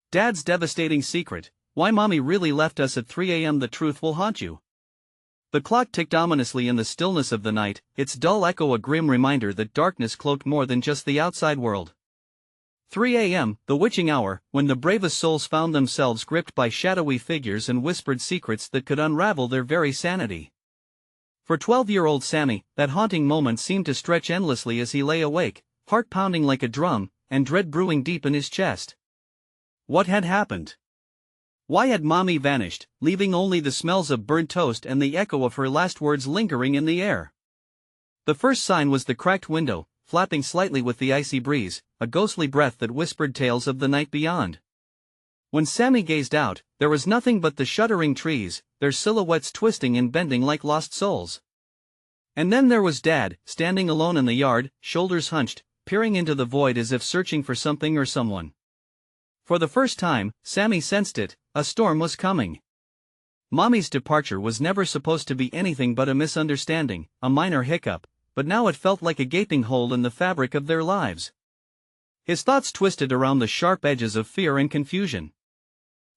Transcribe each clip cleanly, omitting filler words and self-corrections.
Dad's devastating secret: why Mommy really left us at 3 a.m. The truth will haunt you. The clock ticked ominously in the stillness of the night, its dull echo a grim reminder that darkness cloaked more than just the outside world. 3 a.m., the witching hour, when the bravest souls found themselves gripped by shadowy figures and whispered secrets that could unravel their very sanity. For 12-year-old Sammy, that haunting moment seemed to stretch endlessly as he lay awake, heart pounding like a drum, and dread brewing deep in his chest. What had happened? Why had Mommy vanished, leaving only the smells of burnt toast and the echo of her last words lingering in the air? The first sign was the cracked window, flapping slightly with the icy breeze, a ghostly breath that whispered tales of the night beyond. When Sammy gazed out, there was nothing but the shuddering trees, their silhouettes twisting and bending like lost souls. And then there was Dad, standing alone in the yard, shoulders hunched, peering into the void as if searching for something or someone. For the first time, Sammy sensed it: a storm was coming. Mommy's departure was never supposed to be anything but a misunderstanding, a minor hiccup, but now it felt like a gaping hole in the fabric of their lives. His thoughts twisted around the sharp edges of fear and confusion.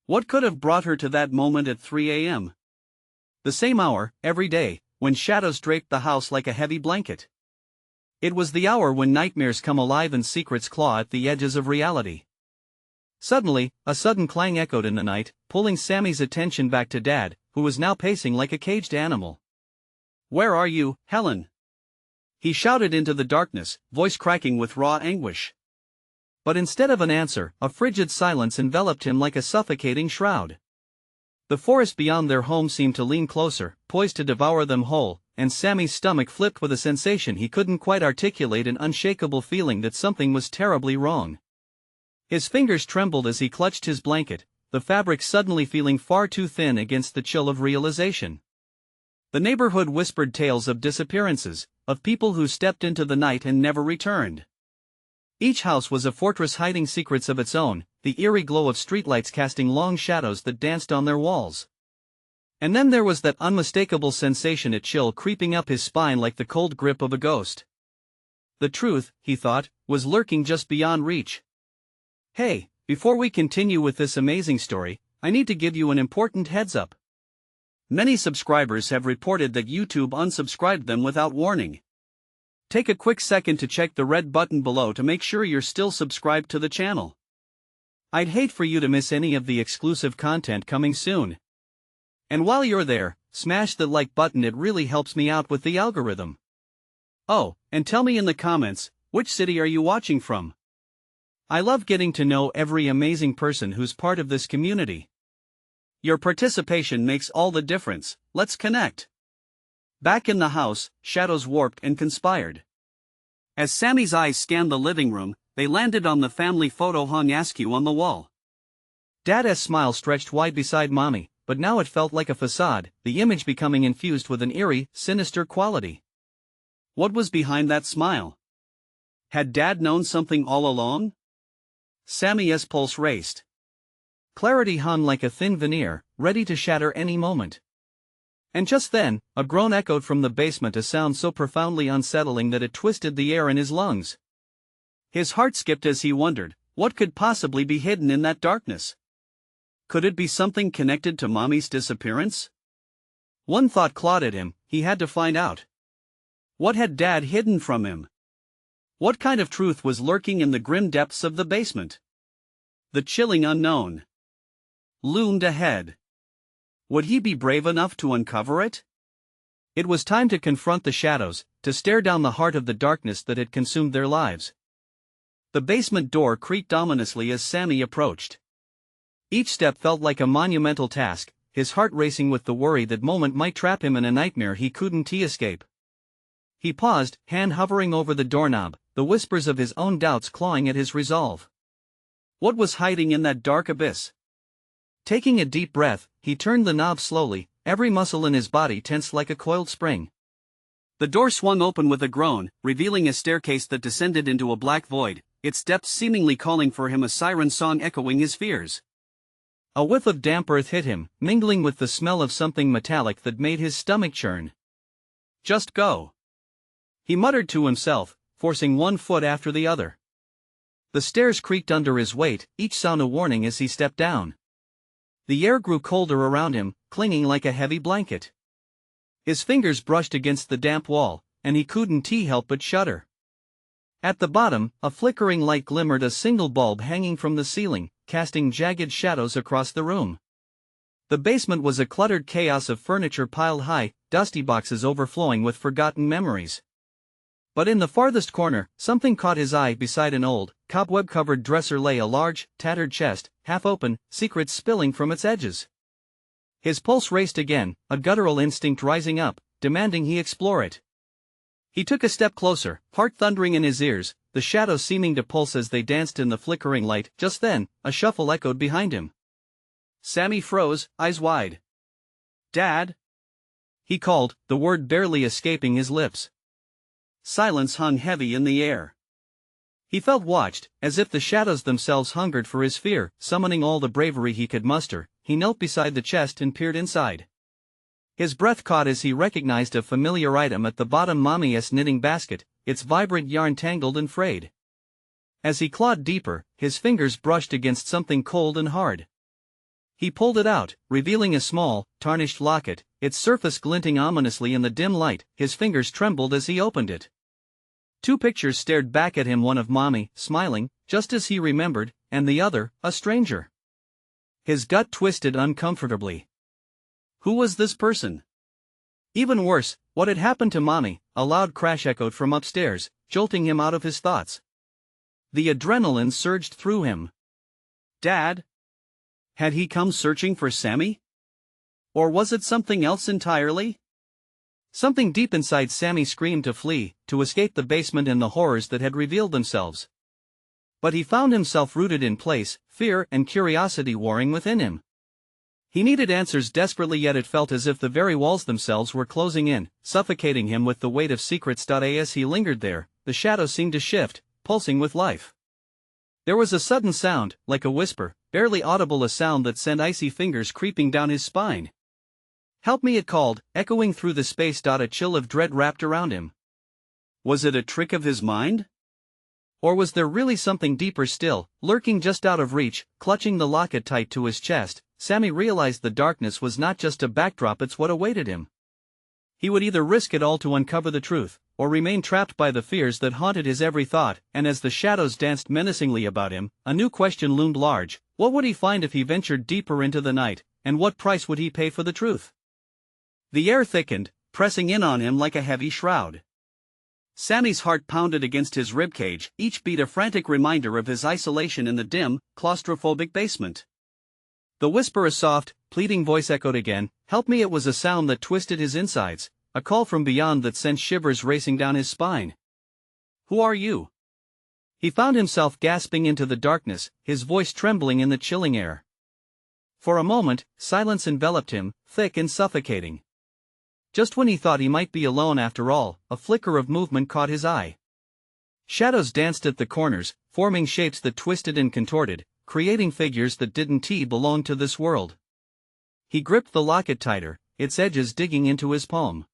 What could have brought her to that moment at 3 a.m.? The same hour, every day, when shadows draped the house like a heavy blanket. It was the hour when nightmares come alive and secrets claw at the edges of reality. Suddenly, a sudden clang echoed in the night, pulling Sammy's attention back to Dad, who was now pacing like a caged animal. "Where are you, Helen?" he shouted into the darkness, voice cracking with raw anguish. But instead of an answer, a frigid silence enveloped him like a suffocating shroud. The forest beyond their home seemed to lean closer, poised to devour them whole, and Sammy's stomach flipped with a sensation he couldn't quite articulate, an unshakable feeling that something was terribly wrong. His fingers trembled as he clutched his blanket, the fabric suddenly feeling far too thin against the chill of realization. The neighborhood whispered tales of disappearances, of people who stepped into the night and never returned. Each house was a fortress hiding secrets of its own, the eerie glow of streetlights casting long shadows that danced on their walls. And then there was that unmistakable sensation, a chill creeping up his spine like the cold grip of a ghost. The truth, he thought, was lurking just beyond reach. Hey, before we continue with this amazing story, I need to give you an important heads up. Many subscribers have reported that YouTube unsubscribed them without warning. Take a quick second to check the red button below to make sure you're still subscribed to the channel. I'd hate for you to miss any of the exclusive content coming soon. And while you're there, smash the like button, it really helps me out with the algorithm. Oh, and tell me in the comments, which city are you watching from? I love getting to know every amazing person who's part of this community. Your participation makes all the difference. Let's connect. Back in the house, shadows warped and conspired. As Sammy's eyes scanned the living room, they landed on the family photo hung askew on the wall. Dad's smile stretched wide beside Mommy, but now it felt like a facade, the image becoming infused with an eerie, sinister quality. What was behind that smile? Had Dad known something all along? Sammy's pulse raced. Clarity hung like a thin veneer, ready to shatter any moment. And just then, a groan echoed from the basement, a sound so profoundly unsettling that it twisted the air in his lungs. His heart skipped as he wondered, what could possibly be hidden in that darkness? Could it be something connected to Mommy's disappearance? One thought clawed at him: he had to find out. What had Dad hidden from him? What kind of truth was lurking in the grim depths of the basement? The chilling unknown loomed ahead. Would he be brave enough to uncover it? It was time to confront the shadows, to stare down the heart of the darkness that had consumed their lives. The basement door creaked ominously as Sammy approached. Each step felt like a monumental task, his heart racing with the worry that moment might trap him in a nightmare he couldn't escape. He paused, hand hovering over the doorknob, the whispers of his own doubts clawing at his resolve. What was hiding in that dark abyss? Taking a deep breath, he turned the knob slowly, every muscle in his body tensed like a coiled spring. The door swung open with a groan, revealing a staircase that descended into a black void, its depths seemingly calling for him, a siren song echoing his fears. A whiff of damp earth hit him, mingling with the smell of something metallic that made his stomach churn. Just go, he muttered to himself, forcing one foot after the other. The stairs creaked under his weight, each sound a warning as he stepped down. The air grew colder around him, clinging like a heavy blanket. His fingers brushed against the damp wall, and he couldn't help but shudder. At the bottom, a flickering light glimmered, a single bulb hanging from the ceiling, casting jagged shadows across the room. The basement was a cluttered chaos of furniture piled high, dusty boxes overflowing with forgotten memories. But in the farthest corner, something caught his eye. Beside an old, cobweb-covered dresser lay a large, tattered chest, half open, secrets spilling from its edges. His pulse raced again, a guttural instinct rising up, demanding he explore it. He took a step closer, heart thundering in his ears, the shadows seeming to pulse as they danced in the flickering light. Just then, a shuffle echoed behind him. Sammy froze, eyes wide. "Dad?" he called, the word barely escaping his lips. Silence hung heavy in the air. He felt watched, as if the shadows themselves hungered for his fear. Summoning all the bravery he could muster, he knelt beside the chest and peered inside. His breath caught as he recognized a familiar item at the bottom, Mommy's knitting basket, its vibrant yarn tangled and frayed. As he clawed deeper, his fingers brushed against something cold and hard. He pulled it out, revealing a small, tarnished locket, its surface glinting ominously in the dim light. His fingers trembled as he opened it. 2 pictures stared back at him, one of Mommy, smiling, just as he remembered, and the other, a stranger. His gut twisted uncomfortably. Who was this person? Even worse, what had happened to Mommy? A loud crash echoed from upstairs, jolting him out of his thoughts. The adrenaline surged through him. Dad? Had he come searching for Sammy? Or was it something else entirely? Something deep inside Sammy screamed to flee, to escape the basement and the horrors that had revealed themselves. But he found himself rooted in place, fear and curiosity warring within him. He needed answers desperately, yet it felt as if the very walls themselves were closing in, suffocating him with the weight of secrets. As he lingered there, the shadows seemed to shift, pulsing with life. There was a sudden sound, like a whisper, barely audible, a sound that sent icy fingers creeping down his spine. "Help me," it called, echoing through the space. A chill of dread wrapped around him. Was it a trick of his mind? Or was there really something deeper still, lurking just out of reach? Clutching the locket tight to his chest, Sammy realized the darkness was not just a backdrop, it's what awaited him. He would either risk it all to uncover the truth, or remain trapped by the fears that haunted his every thought. And as the shadows danced menacingly about him, a new question loomed large. What would he find if he ventured deeper into the night, and what price would he pay for the truth? The air thickened, pressing in on him like a heavy shroud. Sammy's heart pounded against his ribcage, each beat a frantic reminder of his isolation in the dim, claustrophobic basement. The whisper, a soft, pleading voice, echoed again. "Help me." It was a sound that twisted his insides, a call from beyond that sent shivers racing down his spine. "Who are you?" He found himself gasping into the darkness, his voice trembling in the chilling air. For a moment, silence enveloped him, thick and suffocating. Just when he thought he might be alone after all, a flicker of movement caught his eye. Shadows danced at the corners, forming shapes that twisted and contorted, creating figures that didn't belong to this world. He gripped the locket tighter, its edges digging into his palm.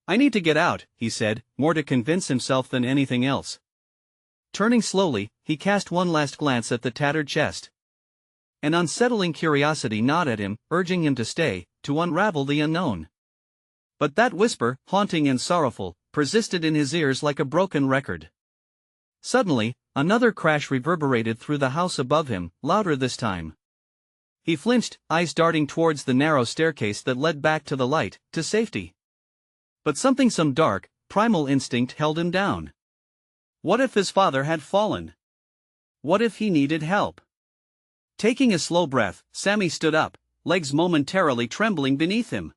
"I need to get out," he said, more to convince himself than anything else. Turning slowly, he cast one last glance at the tattered chest. An unsettling curiosity gnawed at him, urging him to stay, to unravel the unknown. But that whisper, haunting and sorrowful, persisted in his ears like a broken record. Suddenly, another crash reverberated through the house above him, louder this time. He flinched, eyes darting towards the narrow staircase that led back to the light, to safety. But some dark, primal instinct held him down. What if his father had fallen? What if he needed help? Taking a slow breath, Sammy stood up, legs momentarily trembling beneath him.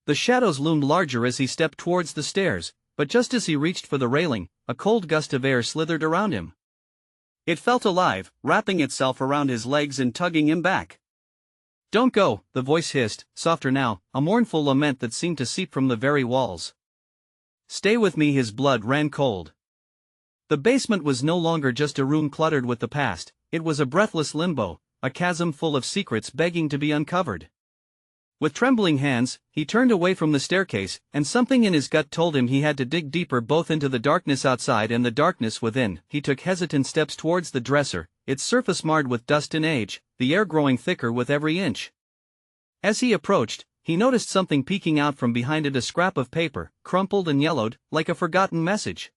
The shadows loomed larger as he stepped towards the stairs, but just as he reached for the railing, a cold gust of air slithered around him. It felt alive, wrapping itself around his legs and tugging him back. "Don't go," the voice hissed, softer now, a mournful lament that seemed to seep from the very walls. "Stay with me." His blood ran cold. The basement was no longer just a room cluttered with the past, it was a breathless limbo, a chasm full of secrets begging to be uncovered. With trembling hands, he turned away from the staircase, and something in his gut told him he had to dig deeper both into the darkness outside and the darkness within. He took hesitant steps towards the dresser, its surface marred with dust and age, the air growing thicker with every inch. As he approached, he noticed something peeking out from behind it, a scrap of paper, crumpled and yellowed, like a forgotten message.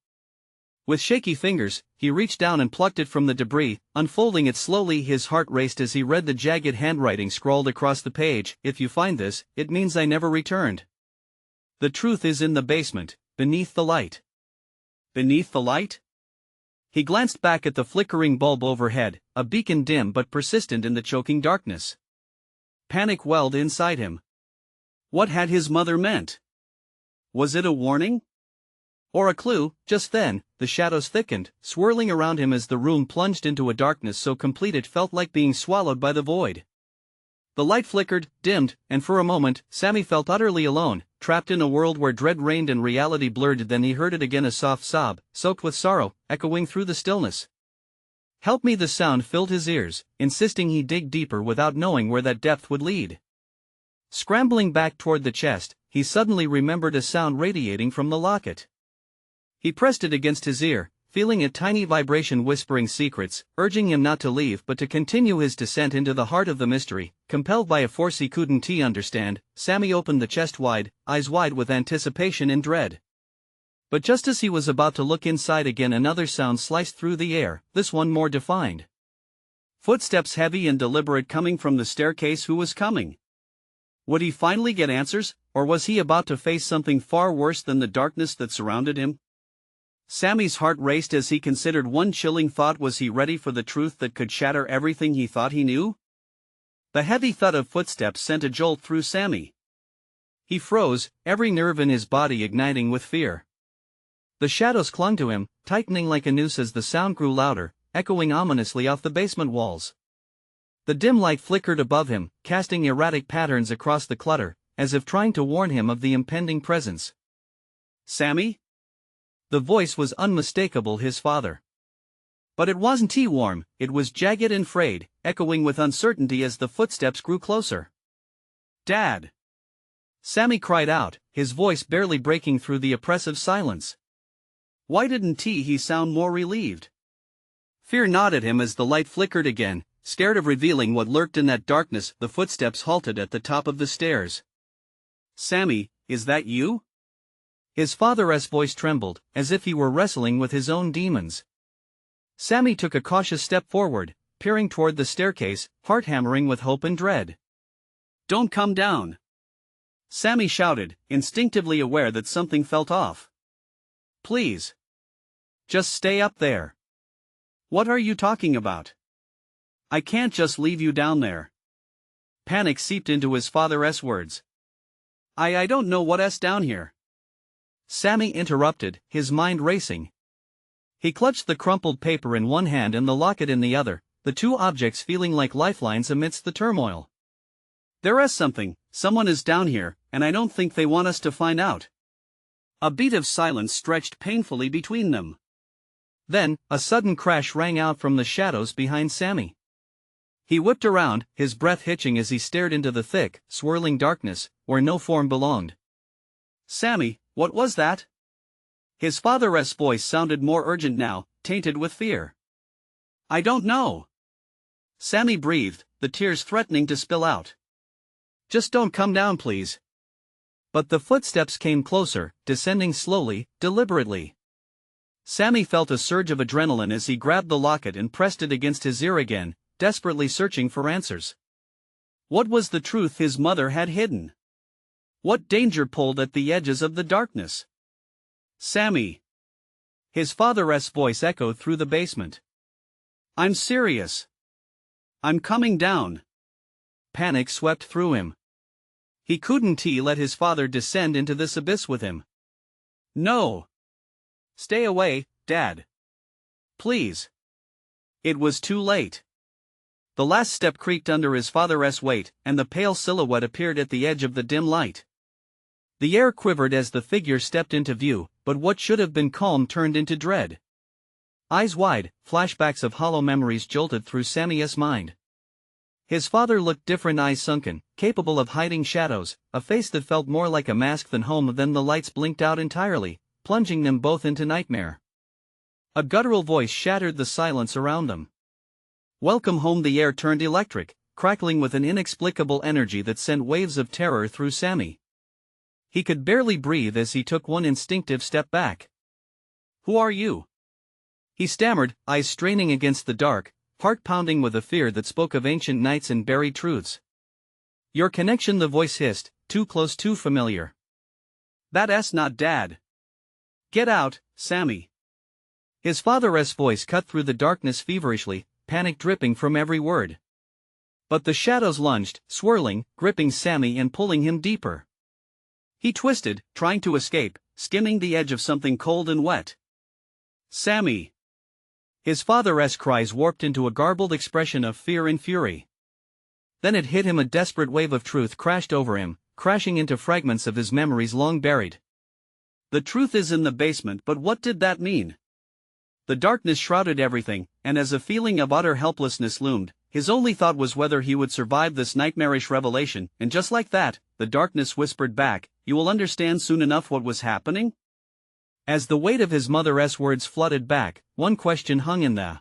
With shaky fingers, he reached down and plucked it from the debris, unfolding it slowly. His heart raced as he read the jagged handwriting scrawled across the page. "If you find this, it means I never returned. The truth is in the basement, beneath the light." Beneath the light? He glanced back at the flickering bulb overhead, a beacon dim but persistent in the choking darkness. Panic welled inside him. What had his mother meant? Was it a warning? Or a clue? Just then, the shadows thickened, swirling around him as the room plunged into a darkness so complete it felt like being swallowed by the void. The light flickered, dimmed, and for a moment, Sammy felt utterly alone, trapped in a world where dread reigned and reality blurred. Then he heard it again, a soft sob, soaked with sorrow, echoing through the stillness. "Help me!" The sound filled his ears, insisting he dig deeper without knowing where that depth would lead. Scrambling back toward the chest, he suddenly remembered a sound radiating from the locket. He pressed it against his ear, feeling a tiny vibration whispering secrets, urging him not to leave but to continue his descent into the heart of the mystery. Compelled by a force he couldn't understand, Sammy opened the chest wide, eyes wide with anticipation and dread. But just as he was about to look inside again, another sound sliced through the air, this one more defined. Footsteps, heavy and deliberate, coming from the staircase. Who was coming? Would he finally get answers, or was he about to face something far worse than the darkness that surrounded him? Sammy's heart raced as he considered one chilling thought. Was he ready for the truth that could shatter everything he thought he knew? The heavy thud of footsteps sent a jolt through Sammy. He froze, every nerve in his body igniting with fear. The shadows clung to him, tightening like a noose as the sound grew louder, echoing ominously off the basement walls. The dim light flickered above him, casting erratic patterns across the clutter, as if trying to warn him of the impending presence. "Sammy?" The voice was unmistakable, his father. But it wasn't warm, it was jagged and frayed, echoing with uncertainty as the footsteps grew closer. "Dad!" Sammy cried out, his voice barely breaking through the oppressive silence. Why didn't he sound more relieved? Fear gnawed at him as the light flickered again, scared of revealing what lurked in that darkness. The footsteps halted at the top of the stairs. "Sammy, is that you?" His father's voice trembled, as if he were wrestling with his own demons. Sammy took a cautious step forward, peering toward the staircase, heart hammering with hope and dread. "Don't come down!" Sammy shouted, instinctively aware that something felt off. "Please. Just stay up there." "What are you talking about? I can't just leave you down there." Panic seeped into his father's words. I don't know what's down here." Sammy interrupted, his mind racing. He clutched the crumpled paper in one hand and the locket in the other, the two objects feeling like lifelines amidst the turmoil. "There is something, someone is down here, and I don't think they want us to find out." A beat of silence stretched painfully between them. Then, a sudden crash rang out from the shadows behind Sammy. He whipped around, his breath hitching as he stared into the thick, swirling darkness, where no form belonged. "Sammy, what was that?" His father's voice sounded more urgent now, tainted with fear. "I don't know." Sammy breathed, the tears threatening to spill out. "Just don't come down, please." But the footsteps came closer, descending slowly, deliberately. Sammy felt a surge of adrenaline as he grabbed the locket and pressed it against his ear again, desperately searching for answers. What was the truth his mother had hidden? What danger pulled at the edges of the darkness? "Sammy!" His father's voice echoed through the basement. "I'm serious. I'm coming down." Panic swept through him. He couldn't let his father descend into this abyss with him. "No. Stay away, Dad. Please." It was too late. The last step creaked under his father's weight, and the pale silhouette appeared at the edge of the dim light. The air quivered as the figure stepped into view, but what should have been calm turned into dread. Eyes wide, flashbacks of hollow memories jolted through Sammy's mind. His father looked different, eyes sunken, capable of hiding shadows, a face that felt more like a mask than home. Then the lights blinked out entirely, plunging them both into nightmare. A guttural voice shattered the silence around them. Welcome home. The air turned electric, crackling with an inexplicable energy that sent waves of terror through Sammy. He could barely breathe as he took one instinctive step back. Who are you? He stammered, eyes straining against the dark, heart pounding with a fear that spoke of ancient nights and buried truths. Your connection, the voice hissed, too close, too familiar. That's not Dad. Get out, Sammy. His father's voice cut through the darkness feverishly, panic dripping from every word. But the shadows lunged, swirling, gripping Sammy and pulling him deeper. He twisted, trying to escape, skimming the edge of something cold and wet. Sammy! His father's cries warped into a garbled expression of fear and fury. Then it hit him, a desperate wave of truth crashed over him, crashing into fragments of his memories long buried. The truth is in the basement, but what did that mean? The darkness shrouded everything, and as a feeling of utter helplessness loomed, his only thought was whether he would survive this nightmarish revelation, and just like that, the darkness whispered back, "You will understand soon enough what was happening?" As the weight of his mother's words flooded back, one question hung in the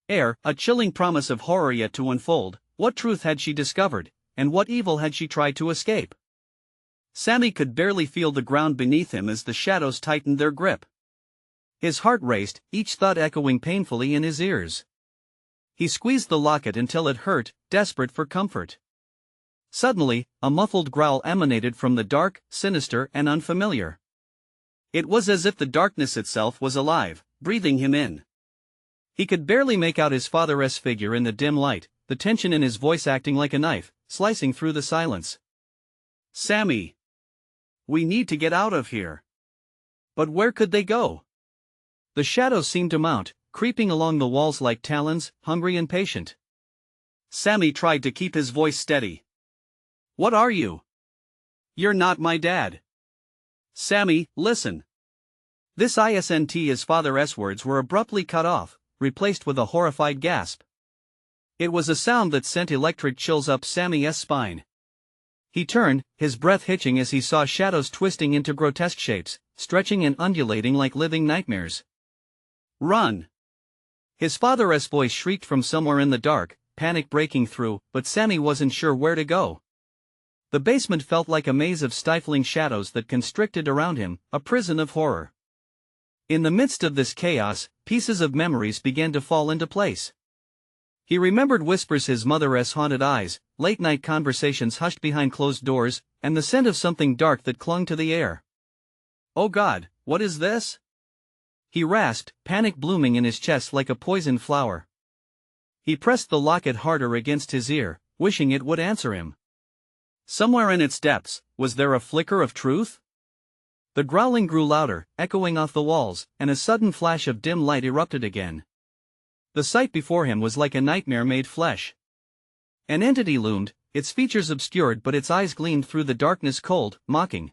air, a chilling promise of horror yet to unfold. What truth had she discovered, and what evil had she tried to escape? Sammy could barely feel the ground beneath him as the shadows tightened their grip. His heart raced, each thought echoing painfully in his ears. He squeezed the locket until it hurt, desperate for comfort. Suddenly, a muffled growl emanated from the dark, sinister and unfamiliar. It was as if the darkness itself was alive, breathing him in. He could barely make out his father's figure in the dim light, the tension in his voice acting like a knife, slicing through the silence. Sammy! We need to get out of here. But where could they go? The shadows seemed to mount, creeping along the walls like talons, hungry and patient. Sammy tried to keep his voice steady. What are you? You're not my dad. Sammy, listen. This isn't his father's words were abruptly cut off, replaced with a horrified gasp. It was a sound that sent electric chills up Sammy's spine. He turned, his breath hitching as he saw shadows twisting into grotesque shapes, stretching and undulating like living nightmares. Run! His father's voice shrieked from somewhere in the dark, panic breaking through, but Sammy wasn't sure where to go. The basement felt like a maze of stifling shadows that constricted around him, a prison of horror. In the midst of this chaos, pieces of memories began to fall into place. He remembered whispers, his mother's haunted eyes, late-night conversations hushed behind closed doors, and the scent of something dark that clung to the air. Oh God, what is this? He rasped, panic blooming in his chest like a poisoned flower. He pressed the locket harder against his ear, wishing it would answer him. Somewhere in its depths, was there a flicker of truth? The growling grew louder, echoing off the walls, and a sudden flash of dim light erupted again. The sight before him was like a nightmare made flesh. An entity loomed, its features obscured, but its eyes gleamed through the darkness, cold, mocking.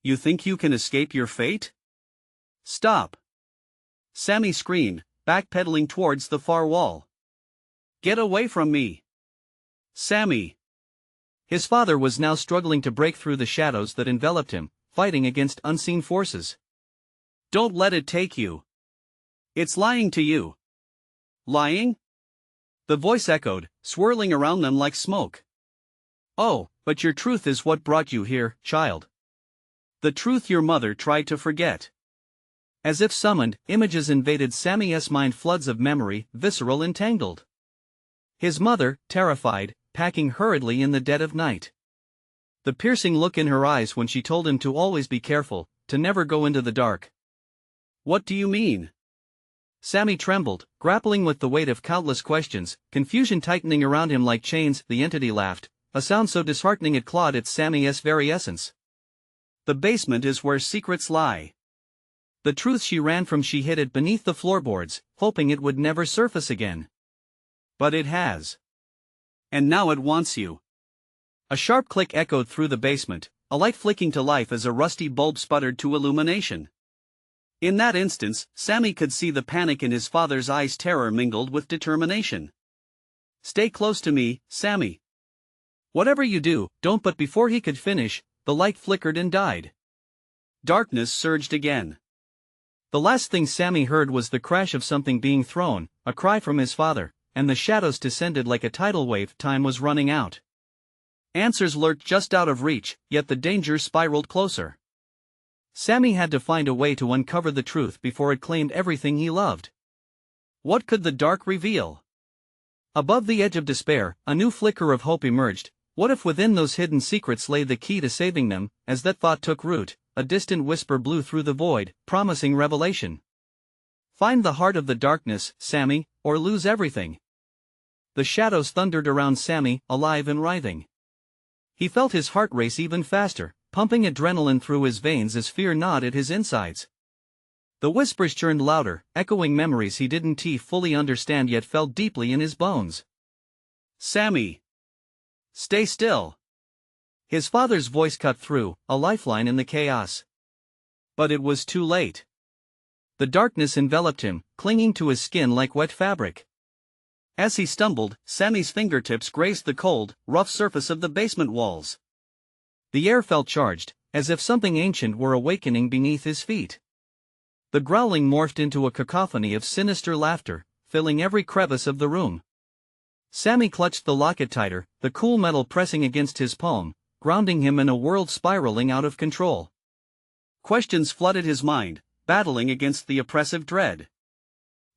You think you can escape your fate? Stop! Sammy screamed, backpedaling towards the far wall. Get away from me! Sammy! His father was now struggling to break through the shadows that enveloped him, fighting against unseen forces. Don't let it take you. It's lying to you. Lying? The voice echoed, swirling around them like smoke. Oh, but your truth is what brought you here, child. The truth your mother tried to forget. As if summoned, images invaded Sammy's mind, floods of memory, visceral and tangled. His mother, terrified, packing hurriedly in the dead of night. The piercing look in her eyes when she told him to always be careful, to never go into the dark. What do you mean? Sammy trembled, grappling with the weight of countless questions, confusion tightening around him like chains. The entity laughed, a sound so disheartening it clawed at Sammy's very essence. The basement is where secrets lie. The truth she ran from, she hid it beneath the floorboards, hoping it would never surface again. But it has. And now it wants you. A sharp click echoed through the basement, a light flicking to life as a rusty bulb sputtered to illumination. In that instance, Sammy could see the panic in his father's eyes, terror mingled with determination. Stay close to me, Sammy. Whatever you do, don't. But before he could finish, the light flickered and died. Darkness surged again. The last thing Sammy heard was the crash of something being thrown, a cry from his father, and the shadows descended like a tidal wave. Time was running out. Answers lurked just out of reach, yet the danger spiraled closer. Sammy had to find a way to uncover the truth before it claimed everything he loved. What could the dark reveal? Above the edge of despair, a new flicker of hope emerged. What if within those hidden secrets lay the key to saving them? As that thought took root, a distant whisper blew through the void, promising revelation. Find the heart of the darkness, Sammy, or lose everything. The shadows thundered around Sammy, alive and writhing. He felt his heart race even faster, pumping adrenaline through his veins as fear gnawed at his insides. The whispers churned louder, echoing memories he didn't fully understand yet felt deeply in his bones. Sammy! Stay still! His father's voice cut through, a lifeline in the chaos. But it was too late. The darkness enveloped him, clinging to his skin like wet fabric. As he stumbled, Sammy's fingertips grazed the cold, rough surface of the basement walls. The air felt charged, as if something ancient were awakening beneath his feet. The growling morphed into a cacophony of sinister laughter, filling every crevice of the room. Sammy clutched the locket tighter, the cool metal pressing against his palm, grounding him in a world spiraling out of control. Questions flooded his mind, battling against the oppressive dread.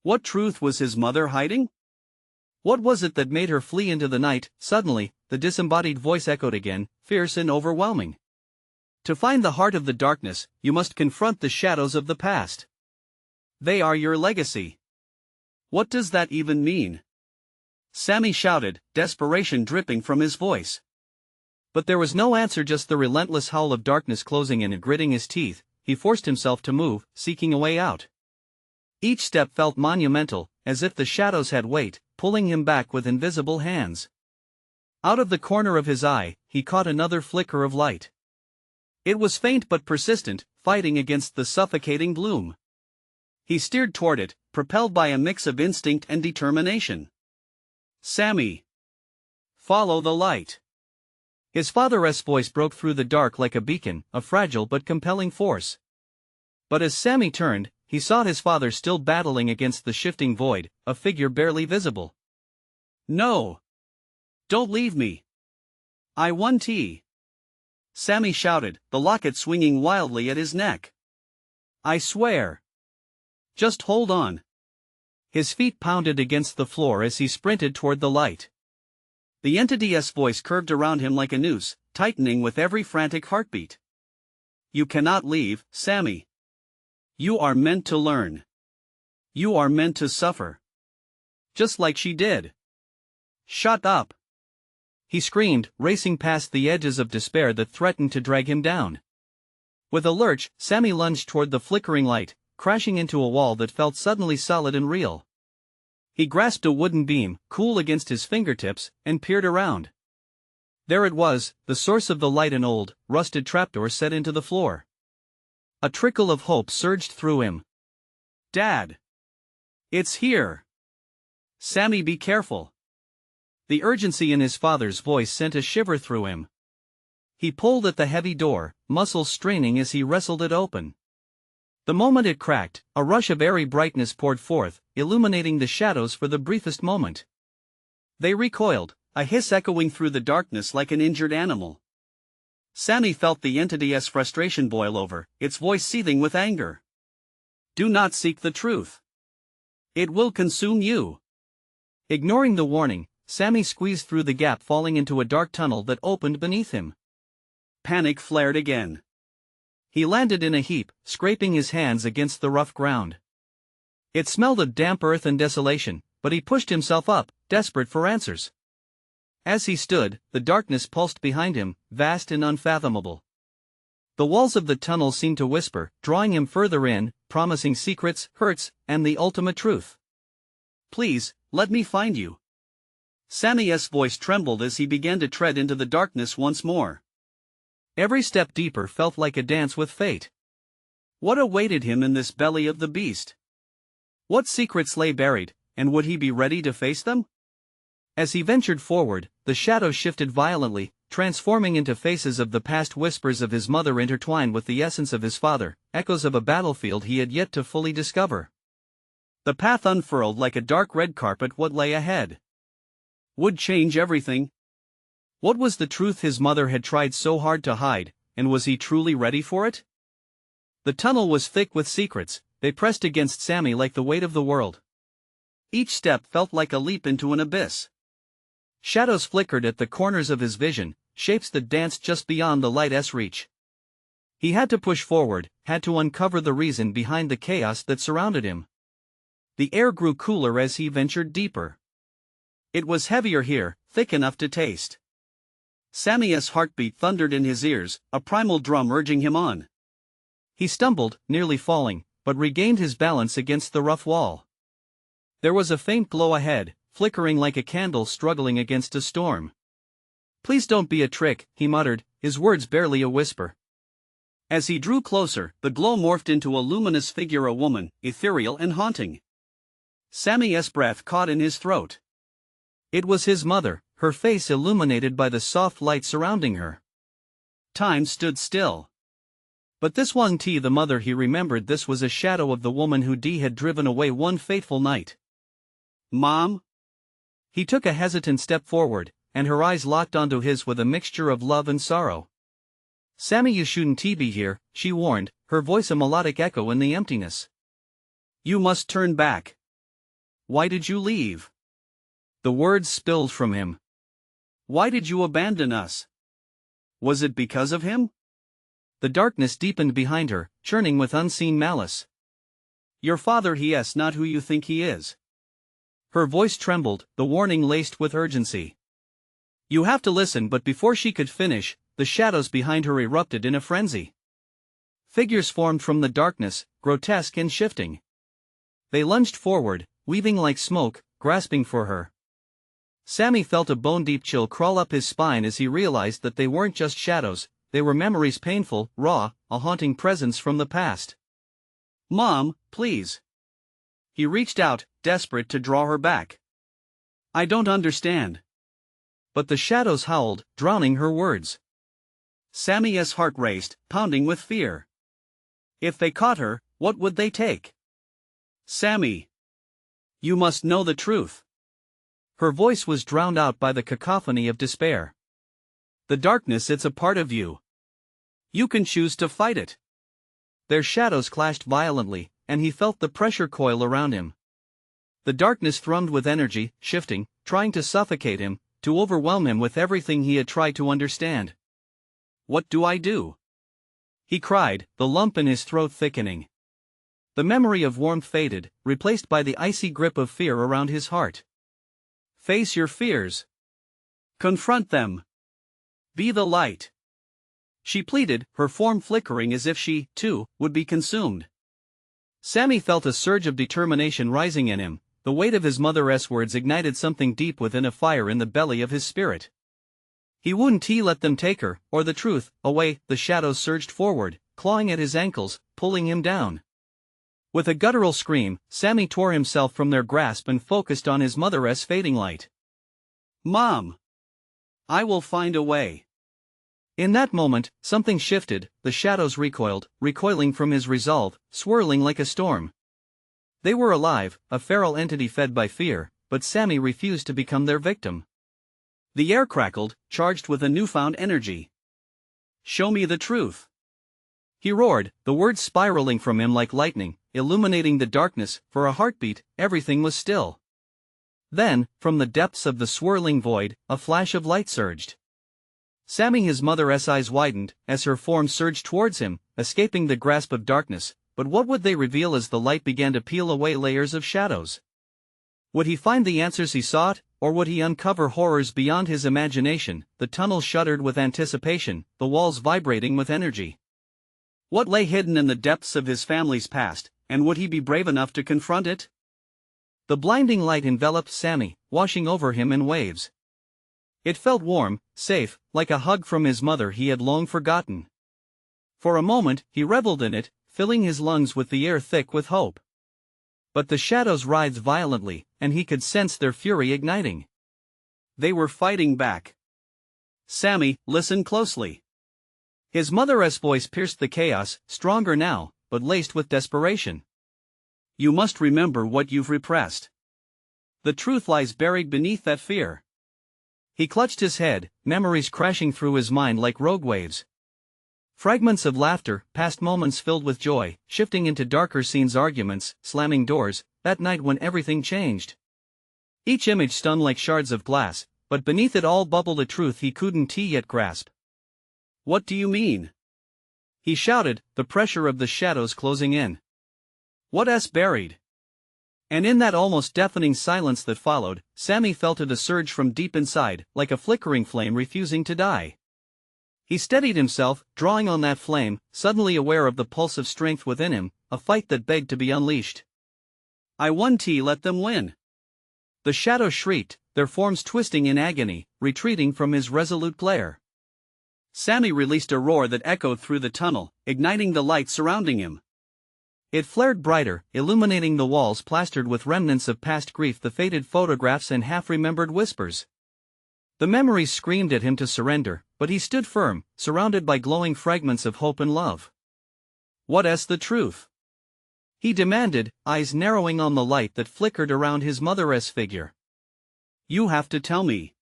What truth was his mother hiding? What was it that made her flee into the night? Suddenly, the disembodied voice echoed again, fierce and overwhelming. To find the heart of the darkness, you must confront the shadows of the past. They are your legacy. What does that even mean? Sammy shouted, desperation dripping from his voice. But there was no answer, just the relentless howl of darkness closing in and gritting his teeth. He forced himself to move, seeking a way out. Each step felt monumental, as if the shadows had weight, pulling him back with invisible hands. Out of the corner of his eye, he caught another flicker of light. It was faint but persistent, fighting against the suffocating gloom. He steered toward it, propelled by a mix of instinct and determination. Sammy! Follow the light! His father's voice broke through the dark like a beacon, a fragile but compelling force. But as Sammy turned, he saw his father still battling against the shifting void, a figure barely visible. No! Don't leave me! I want tea! Sammy shouted, the locket swinging wildly at his neck. I swear! Just hold on! His feet pounded against the floor as he sprinted toward the light. The entity's voice curved around him like a noose, tightening with every frantic heartbeat. You cannot leave, Sammy. You are meant to learn. You are meant to suffer. Just like she did. Shut up! He screamed, racing past the edges of despair that threatened to drag him down. With a lurch, Sammy lunged toward the flickering light, crashing into a wall that felt suddenly solid and real. He grasped a wooden beam, cool against his fingertips, and peered around. There it was, the source of the light, an old, rusted trapdoor set into the floor. A trickle of hope surged through him. Dad! It's here! Sammy, be careful! The urgency in his father's voice sent a shiver through him. He pulled at the heavy door, muscles straining as he wrestled it open. The moment it cracked, a rush of airy brightness poured forth, illuminating the shadows for the briefest moment. They recoiled, a hiss echoing through the darkness like an injured animal. Sammy felt the entity's frustration boil over, its voice seething with anger. Do not seek the truth. It will consume you. Ignoring the warning, Sammy squeezed through the gap, falling into a dark tunnel that opened beneath him. Panic flared again. He landed in a heap, scraping his hands against the rough ground. It smelled of damp earth and desolation, but he pushed himself up, desperate for answers. As he stood, the darkness pulsed behind him, vast and unfathomable. The walls of the tunnel seemed to whisper, drawing him further in, promising secrets, hurts, and the ultimate truth. Please, let me find you. Sammy's voice trembled as he began to tread into the darkness once more. Every step deeper felt like a dance with fate. What awaited him in this belly of the beast? What secrets lay buried, and would he be ready to face them? As he ventured forward, the shadows shifted violently, transforming into faces of the past. Whispers of his mother intertwined with the essence of his father, echoes of a battlefield he had yet to fully discover. The path unfurled like a dark red carpet. What lay ahead would change everything. What was the truth his mother had tried so hard to hide, and was he truly ready for it? The tunnel was thick with secrets. They pressed against Sammy like the weight of the world. Each step felt like a leap into an abyss. Shadows flickered at the corners of his vision, shapes that danced just beyond the light's reach. He had to push forward, had to uncover the reason behind the chaos that surrounded him. The air grew cooler as he ventured deeper. It was heavier here, thick enough to taste. Sammy's heartbeat thundered in his ears, a primal drum urging him on. He stumbled, nearly falling, but regained his balance against the rough wall. There was a faint glow ahead, flickering like a candle struggling against a storm. "Please don't be a trick," he muttered, his words barely a whisper. As he drew closer, the glow morphed into a luminous figure, a woman, ethereal and haunting. Sammy's breath caught in his throat. It was his mother, her face illuminated by the soft light surrounding her. Time stood still. But this wasn't the mother he remembered. This was a shadow of the woman who had driven away one fateful night. "Mom?" He took a hesitant step forward, and her eyes locked onto his with a mixture of love and sorrow. "Sammy, you shouldn't be here," she warned, her voice a melodic echo in the emptiness. "You must turn back." "Why did you leave?" The words spilled from him. "Why did you abandon us? Was it because of him?" The darkness deepened behind her, churning with unseen malice. "Your father, he is not who you think he is." Her voice trembled, the warning laced with urgency. "You have to listen." But before she could finish, the shadows behind her erupted in a frenzy. Figures formed from the darkness, grotesque and shifting. They lunged forward, weaving like smoke, grasping for her. Sammy felt a bone-deep chill crawl up his spine as he realized that they weren't just shadows, they were memories, painful, raw, a haunting presence from the past. "Mom, please." He reached out, desperate to draw her back. "I don't understand." But the shadows howled, drowning her words. Sammy's heart raced, pounding with fear. If they caught her, what would they take? "Sammy, you must know the truth." Her voice was drowned out by the cacophony of despair. "The darkness, it's a part of you. You can choose to fight it." Their shadows clashed violently, and he felt the pressure coil around him. The darkness thrummed with energy, shifting, trying to suffocate him, to overwhelm him with everything he had tried to understand. "What do I do?" he cried, the lump in his throat thickening. The memory of warmth faded, replaced by the icy grip of fear around his heart. "Face your fears. Confront them. Be the light," she pleaded, her form flickering as if she, too, would be consumed. Sammy felt a surge of determination rising in him. The weight of his mother's words ignited something deep within, a fire in the belly of his spirit. He wouldn't let them take her, or the truth, away. The shadows surged forward, clawing at his ankles, pulling him down. With a guttural scream, Sammy tore himself from their grasp and focused on his mother's fading light. "Mom! I will find a way." In that moment, something shifted. The shadows recoiled, recoiling from his resolve, swirling like a storm. They were alive, a feral entity fed by fear, but Sammy refused to become their victim. The air crackled, charged with a newfound energy. "Show me the truth," he roared, the words spiraling from him like lightning, illuminating the darkness. For a heartbeat, everything was still. Then, from the depths of the swirling void, a flash of light surged. Sammy, his mother's eyes widened, as her form surged towards him, escaping the grasp of darkness. But what would they reveal as the light began to peel away layers of shadows? Would he find the answers he sought, or would he uncover horrors beyond his imagination? The tunnel shuddered with anticipation, the walls vibrating with energy. What lay hidden in the depths of his family's past, and would he be brave enough to confront it? The blinding light enveloped Sammy, washing over him in waves. It felt warm, safe, like a hug from his mother he had long forgotten. For a moment, he reveled in it, filling his lungs with the air thick with hope. But the shadows writhed violently, and he could sense their fury igniting. They were fighting back. Sammy, listen closely. His mother's voice pierced the chaos, stronger now, but laced with desperation. You must remember what you've repressed. The truth lies buried beneath that fear. He clutched his head, memories crashing through his mind like rogue waves. Fragments of laughter, past moments filled with joy, shifting into darker scenes, arguments, slamming doors, that night when everything changed. Each image stung like shards of glass, but beneath it all bubbled a truth he couldn't yet grasp. What do you mean? He shouted, the pressure of the shadows closing in. What's buried? And in that almost deafening silence that followed, Sammy felt it a surge from deep inside, like a flickering flame refusing to die. He steadied himself, drawing on that flame, suddenly aware of the pulse of strength within him, a fight that begged to be unleashed. I won't let them win. The shadows shrieked, their forms twisting in agony, retreating from his resolute glare. Sammy released a roar that echoed through the tunnel, igniting the light surrounding him. It flared brighter, illuminating the walls plastered with remnants of past grief, the faded photographs and half-remembered whispers. The memories screamed at him to surrender, but he stood firm, surrounded by glowing fragments of hope and love. What's the truth? He demanded, eyes narrowing on the light that flickered around his mother's figure. You have to tell me.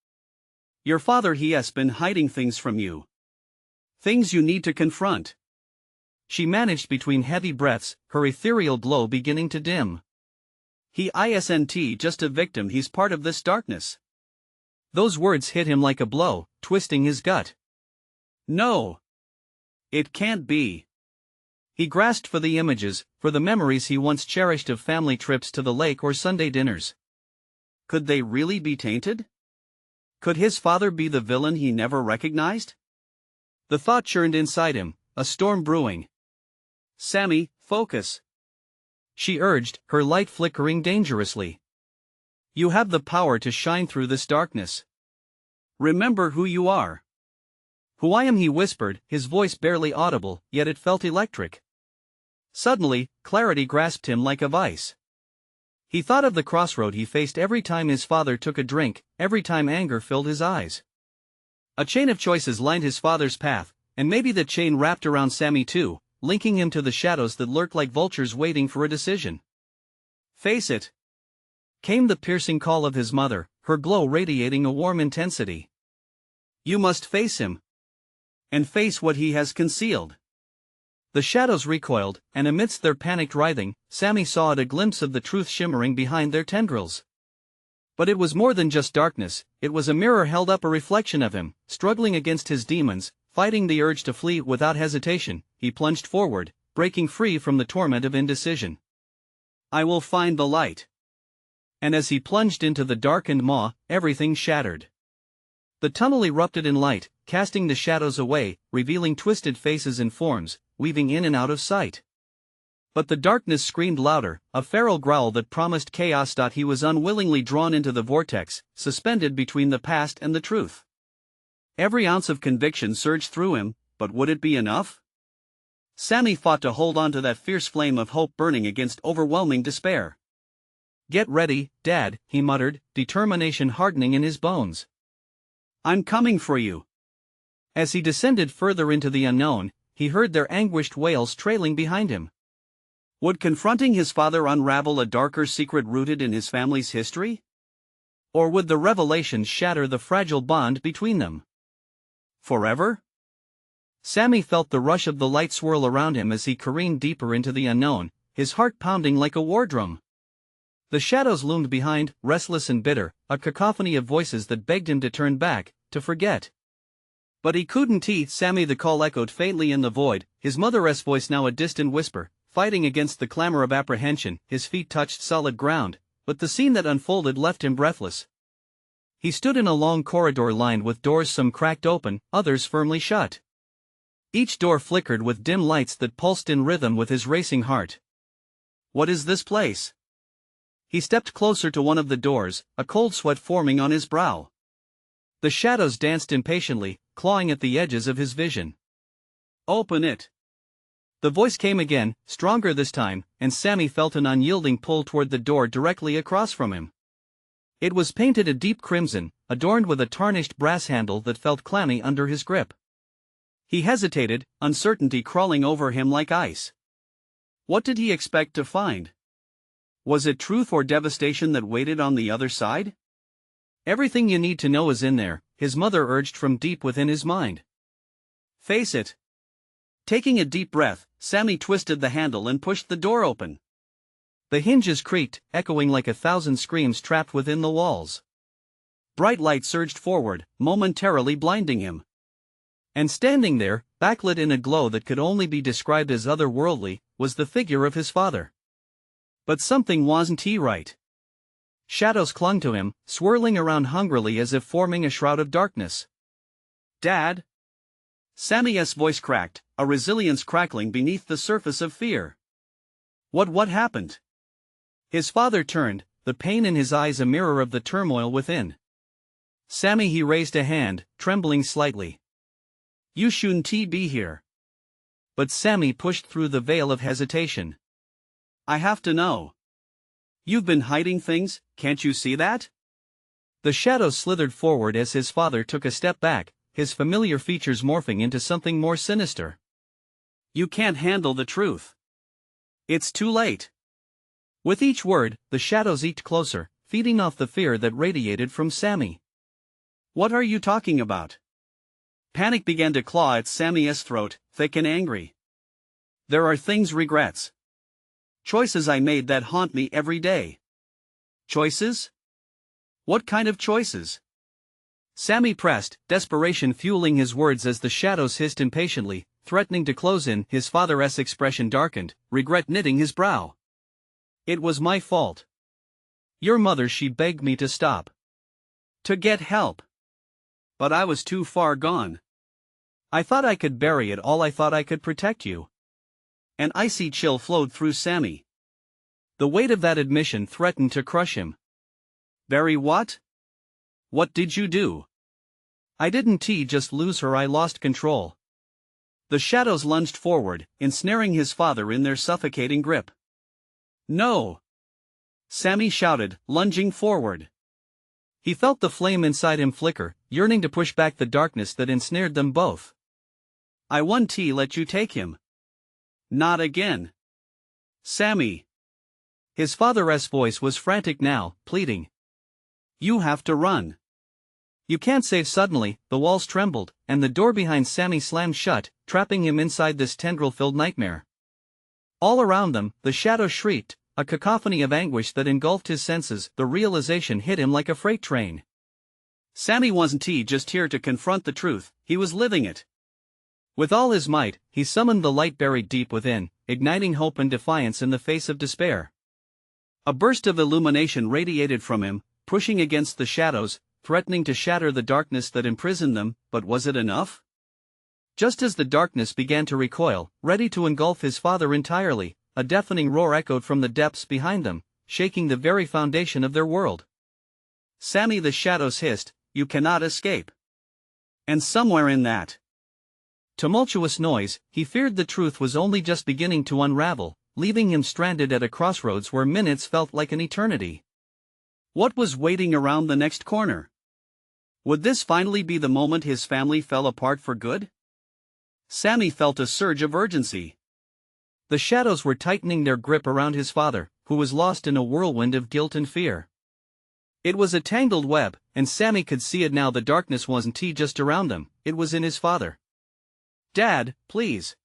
Your father, he has been hiding things from you. Things you need to confront. She managed between heavy breaths, her ethereal glow beginning to dim. He isn't just a victim, he's part of this darkness. Those words hit him like a blow, twisting his gut. No. It can't be. He grasped for the images, for the memories he once cherished of family trips to the lake or Sunday dinners. Could they really be tainted? Could his father be the villain he never recognized? The thought churned inside him, a storm brewing. Sammy, focus. She urged, her light flickering dangerously. You have the power to shine through this darkness. Remember who you are. Who I am, he whispered, his voice barely audible, yet it felt electric. Suddenly, clarity grasped him like a vice. He thought of the crossroad he faced every time his father took a drink, every time anger filled his eyes. A chain of choices lined his father's path, and maybe the chain wrapped around Sammy too, linking him to the shadows that lurked like vultures waiting for a decision. Face it. Came the piercing call of his mother, her glow radiating a warm intensity. You must face him. And face what he has concealed. The shadows recoiled, and amidst their panicked writhing, Sammy saw a glimpse of the truth shimmering behind their tendrils. But it was more than just darkness, it was a mirror held up, a reflection of him, struggling against his demons, fighting the urge to flee. Without hesitation, he plunged forward, breaking free from the torment of indecision. I will find the light. And as he plunged into the darkened maw, everything shattered. The tunnel erupted in light, casting the shadows away, revealing twisted faces and forms, weaving in and out of sight. But the darkness screamed louder, a feral growl that promised chaos. He was unwillingly drawn into the vortex, suspended between the past and the truth. Every ounce of conviction surged through him, but would it be enough? Sammy fought to hold on to that fierce flame of hope burning against overwhelming despair. Get ready, Dad, he muttered, determination hardening in his bones. I'm coming for you. As he descended further into the unknown, he heard their anguished wails trailing behind him. Would confronting his father unravel a darker secret rooted in his family's history? Or would the revelations shatter the fragile bond between them? Forever? Sammy felt the rush of the light swirl around him as he careened deeper into the unknown, his heart pounding like a war drum. The shadows loomed behind, restless and bitter, a cacophony of voices that begged him to turn back, to forget. But he couldn't. Sammy, the call echoed faintly in the void, his mother's voice now a distant whisper, fighting against the clamor of apprehension. His feet touched solid ground, but the scene that unfolded left him breathless. He stood in a long corridor lined with doors, some cracked open, others firmly shut. Each door flickered with dim lights that pulsed in rhythm with his racing heart. What is this place? He stepped closer to one of the doors, a cold sweat forming on his brow. The shadows danced impatiently, clawing at the edges of his vision. Open it. The voice came again, stronger this time, and Sammy felt an unyielding pull toward the door directly across from him. It was painted a deep crimson, adorned with a tarnished brass handle that felt clammy under his grip. He hesitated, uncertainty crawling over him like ice. What did he expect to find? Was it truth or devastation that waited on the other side? Everything you need to know is in there, his mother urged from deep within his mind. Face it. Taking a deep breath, Sammy twisted the handle and pushed the door open. The hinges creaked, echoing like 1,000 screams trapped within the walls. Bright light surged forward, momentarily blinding him. And standing there, backlit in a glow that could only be described as otherworldly, was the figure of his father. But something wasn't right. Shadows clung to him, swirling around hungrily as if forming a shroud of darkness. Dad? Sammy's voice cracked, a resilience crackling beneath the surface of fear. What happened? His father turned, the pain in his eyes a mirror of the turmoil within. Sammy, he raised a hand, trembling slightly. You shouldn't be here. But Sammy pushed through the veil of hesitation. I have to know. You've been hiding things, can't you see that? The shadows slithered forward as his father took a step back, his familiar features morphing into something more sinister. You can't handle the truth. It's too late. With each word, the shadows eked closer, feeding off the fear that radiated from Sammy. What are you talking about? Panic began to claw at Sammy's throat, thick and angry. There are regrets. Choices I made that haunt me every day. Choices? What kind of choices? Sammy pressed, desperation fueling his words as the shadows hissed impatiently, threatening to close in. His father's expression darkened, regret knitting his brow. It was my fault. Your mother, she begged me to stop. To get help. But I was too far gone. I thought I could bury it all, I thought I could protect you. An icy chill flowed through Sammy. The weight of that admission threatened to crush him. Bury what? What did you do? I didn't just lose her, I lost control. The shadows lunged forward, ensnaring his father in their suffocating grip. No! Sammy shouted, lunging forward. He felt the flame inside him flicker, yearning to push back the darkness that ensnared them both. I won't let you take him. Not again. Sammy. His father's voice was frantic now, pleading. You have to run. You can't save. Suddenly, the walls trembled, and the door behind Sammy slammed shut, trapping him inside this tendril-filled nightmare. All around them, the shadows shrieked, a cacophony of anguish that engulfed his senses. The realization hit him like a freight train. Sammy wasn't just here to confront the truth, he was living it. With all his might, he summoned the light buried deep within, igniting hope and defiance in the face of despair. A burst of illumination radiated from him, pushing against the shadows, threatening to shatter the darkness that imprisoned them. But was it enough? Just as the darkness began to recoil, ready to engulf his father entirely, a deafening roar echoed from the depths behind them, shaking the very foundation of their world. Sammy, the shadows hissed, you cannot escape. And somewhere in that tumultuous noise, he feared the truth was only just beginning to unravel, leaving him stranded at a crossroads where minutes felt like an eternity. What was waiting around the next corner? Would this finally be the moment his family fell apart for good? Sammy felt a surge of urgency. The shadows were tightening their grip around his father, who was lost in a whirlwind of guilt and fear. It was a tangled web, and Sammy could see it now. The darkness wasn't just around them, it was in his father. Dad, please.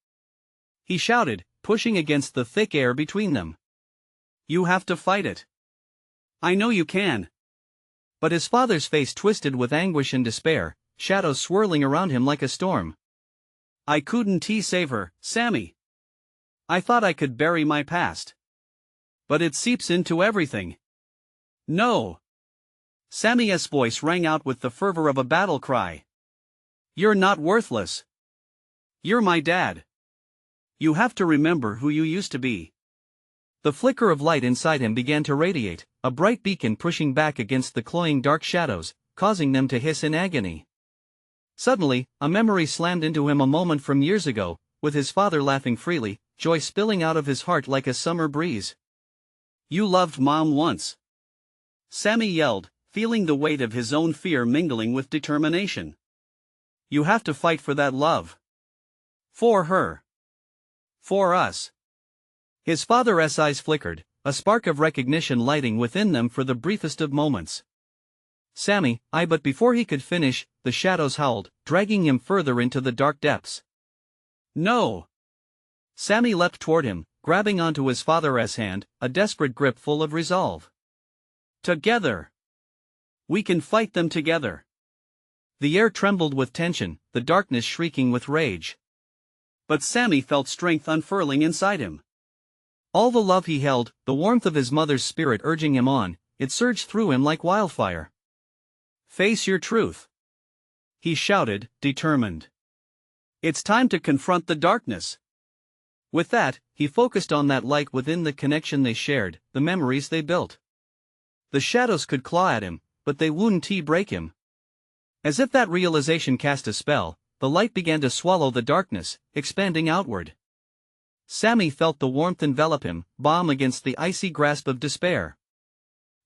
He shouted, pushing against the thick air between them. You have to fight it. I know you can. But his father's face twisted with anguish and despair, shadows swirling around him like a storm. I couldn't save her, Sammy. I thought I could bury my past. But it seeps into everything. No. Sammy's voice rang out with the fervor of a battle cry. You're not worthless. You're my dad. You have to remember who you used to be. The flicker of light inside him began to radiate, a bright beacon pushing back against the cloying dark shadows, causing them to hiss in agony. Suddenly, a memory slammed into him, a moment from years ago, with his father laughing freely, joy spilling out of his heart like a summer breeze. You loved Mom once. Sammy yelled, feeling the weight of his own fear mingling with determination. You have to fight for that love. For her. For us. His father's eyes flickered, a spark of recognition lighting within them for the briefest of moments. Sammy, but before he could finish, the shadows howled, dragging him further into the dark depths. No! Sammy leapt toward him, grabbing onto his father's hand, a desperate grip full of resolve. Together! We can fight them together! The air trembled with tension, the darkness shrieking with rage. But Sammy felt strength unfurling inside him. All the love he held, the warmth of his mother's spirit urging him on, it surged through him like wildfire. Face your truth! He shouted, determined. It's time to confront the darkness. With that, he focused on that light within, the connection they shared, the memories they built. The shadows could claw at him, but they wouldn't break him. As if that realization cast a spell, the light began to swallow the darkness, expanding outward. Sammy felt the warmth envelop him, balm against the icy grasp of despair.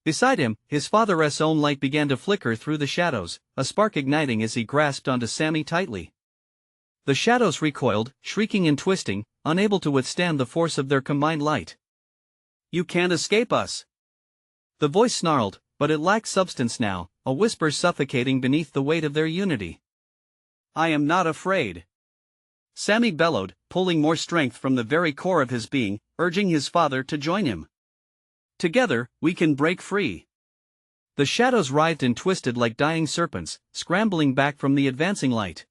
Beside him, his father's own light began to flicker through the shadows, a spark igniting as he grasped onto Sammy tightly. The shadows recoiled, shrieking and twisting, unable to withstand the force of their combined light. You can't escape us! The voice snarled, but it lacked substance now, a whisper suffocating beneath the weight of their unity. I am not afraid. Sammy bellowed, pulling more strength from the very core of his being, urging his father to join him. Together, we can break free. The shadows writhed and twisted like dying serpents, scrambling back from the advancing light.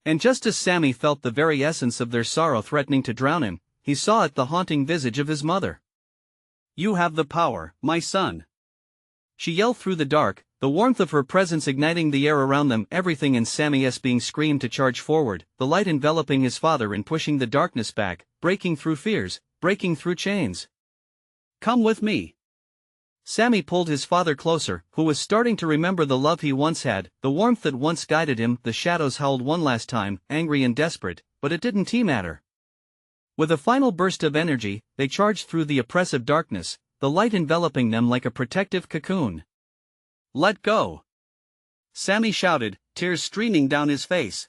And just as Sammy felt the very essence of their sorrow threatening to drown him, he saw it, the haunting visage of his mother. You have the power, my son. She yelled through the dark, the warmth of her presence igniting the air around them, everything in Sammy's being screamed to charge forward, the light enveloping his father and pushing the darkness back, breaking through fears, breaking through chains. Come with me. Sammy pulled his father closer, who was starting to remember the love he once had, the warmth that once guided him. The shadows howled one last time, angry and desperate, but it didn't matter. With a final burst of energy, they charged through the oppressive darkness, the light enveloping them like a protective cocoon. Let go! Sammy shouted, tears streaming down his face.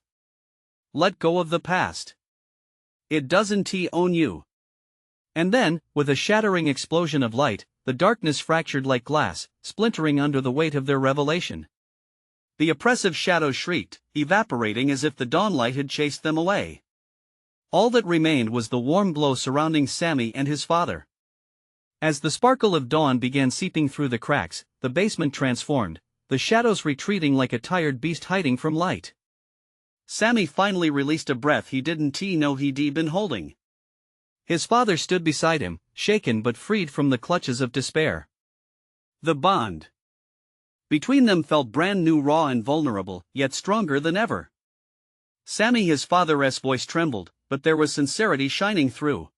Let go of the past. It doesn't own you. And then, with a shattering explosion of light, the darkness fractured like glass, splintering under the weight of their revelation. The oppressive shadows shrieked, evaporating as if the dawnlight had chased them away. All that remained was the warm glow surrounding Sammy and his father. As the sparkle of dawn began seeping through the cracks, the basement transformed, the shadows retreating like a tired beast hiding from light. Sammy finally released a breath he didn't know he'd been holding. His father stood beside him, shaken but freed from the clutches of despair. The bond between them felt brand new, raw and vulnerable, yet stronger than ever. Sammy, his father's voice trembled, but there was sincerity shining through.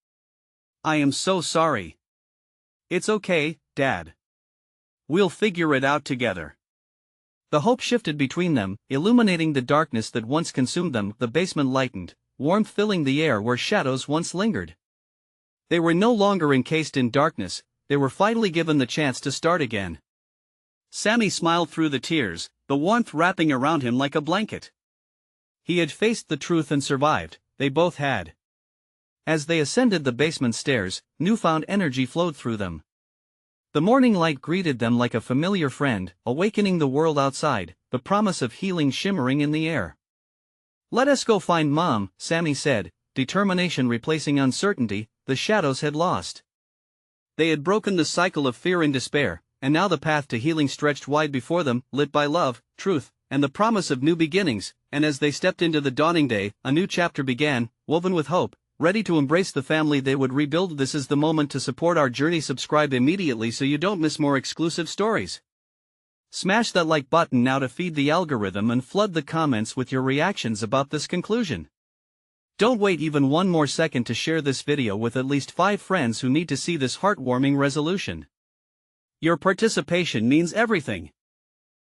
I am so sorry. It's okay, Dad. We'll figure it out together. The hope shifted between them, illuminating the darkness that once consumed them. The basement lightened, warmth filling the air where shadows once lingered. They were no longer encased in darkness, they were finally given the chance to start again. Sammy smiled through the tears, the warmth wrapping around him like a blanket. He had faced the truth and survived, they both had. As they ascended the basement stairs, newfound energy flowed through them. The morning light greeted them like a familiar friend, awakening the world outside, the promise of healing shimmering in the air. Let us go find Mom, Sammy said, determination replacing uncertainty. The shadows had lost. They had broken the cycle of fear and despair, and now the path to healing stretched wide before them, lit by love, truth, and the promise of new beginnings. And as they stepped into the dawning day, a new chapter began, woven with hope, ready to embrace the family they would rebuild. This is the moment to support our journey. Subscribe immediately so you don't miss more exclusive stories. Smash that like button now to feed the algorithm and flood the comments with your reactions about this conclusion. Don't wait even one more second to share this video with at least 5 friends who need to see this heartwarming resolution. Your participation means everything.